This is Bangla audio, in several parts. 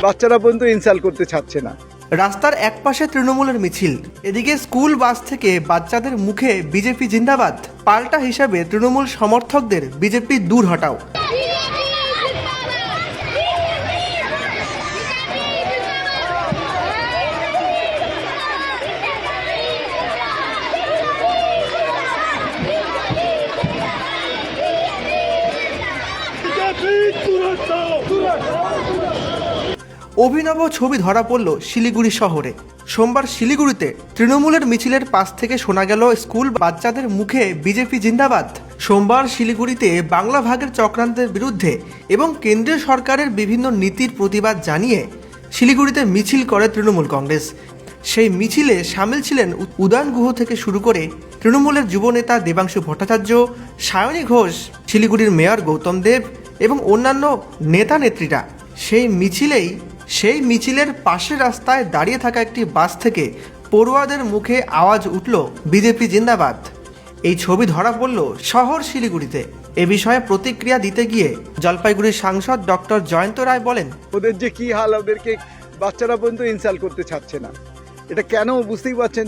বাচ্চারা পর্যন্ত ইনসাল্ট করতে ছাড়ছে না। রাস্তার একপাশে তৃণমূলের মিছিল, এদিকে স্কুল বাস থেকে বাচ্চাদের মুখে বিজেপি জিন্দাবাদ। পাল্টা হিসাবে তৃণমূল সমর্থকদের বিজেপি দূর হটাও। অভিনব ছবি ধরা পড়ল শিলিগুড়ি শহরে। সোমবার শিলিগুড়িতে তৃণমূলের মিছিলের পাশ থেকে শোনা গেল স্কুল বাচ্চাদের মুখে বিজেপি জিন্দাবাদ। সোমবার শিলিগুড়িতে বাংলা ভাগের চক্রান্তের বিরুদ্ধে এবং কেন্দ্রীয় সরকারের বিভিন্ন নীতির প্রতিবাদ জানিয়ে শিলিগুড়িতে মিছিল করে তৃণমূল কংগ্রেস। সেই মিছিলে সামিল ছিলেন উদয়ন গুহ থেকে শুরু করে তৃণমূলের যুবনেতা দেবাংশু ভট্টাচার্য, সায়নী ঘোষ, শিলিগুড়ির মেয়র গৌতম দেব এবং অন্যান্য নেতা নেত্রীরা। সেই মিছিলের পাশের রাস্তায় দাঁড়িয়ে থাকা একটি বাস থেকে পড়ুয়াদের মুখে আওয়াজ উঠল বিজেপি জিন্দাবাদ। এই ছবি ধরা পড়ল শহর শিলিগুড়িতে। এ বিষয়ে প্রতিক্রিয়া দিতে গিয়ে জলপাইগুড়ির সাংসদ ডক্টর জয়ন্ত রায় বলেন, ওদের যে কি হাল, ওদেরকে বাচ্চারা পর্যন্ত ইনসাল্ট করতে ছাড়ছে না। এটা কেন বুঝতেই পারছেন,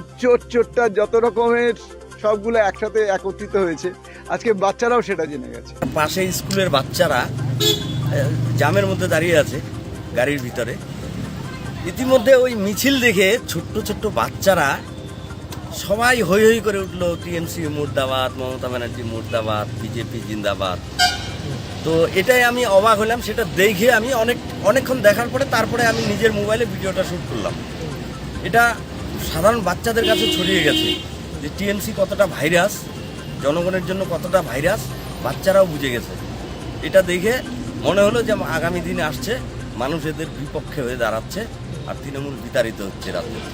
চোটটা যত রকমের সবগুলো একসাথে একত্রিত হয়েছে। আজকে বাচ্চারাও সেটা জেনে গেছে। পাশে স্কুলের বাচ্চারা জামের মধ্যে দাঁড়িয়ে আছে গাড়ির ভিতরে। ইতিমধ্যে ওই মিছিল দেখে ছোট্ট ছোট্ট বাচ্চারা সবাই হৈ হৈ করে উঠলো, টিএমসি মুর্দাবাদ, মমতা ব্যানার্জি মুর্দাবাদ, বিজেপি জিন্দাবাদ। তো এটাই আমি অবাক হলাম। সেটা দেখে আমি অনেকক্ষণ দেখার পরে তারপরে আমি নিজের মোবাইলে ভিডিওটা শ্যুট করলাম। এটা সাধারণ বাচ্চাদের কাছে ছড়িয়ে গেছে যে টিএমসি কতটা ভাইরাস, জনগণের জন্য কতটা ভাইরাস, বাচ্চারাও বুঝে গেছে। এটা দেখে মনে হলো যে আগামী দিনে আসছে, মানুষ এদের বিপক্ষে হয়ে দাঁড়াচ্ছে আর তৃণমূল বিতাড়িত হচ্ছে রাজনীতি।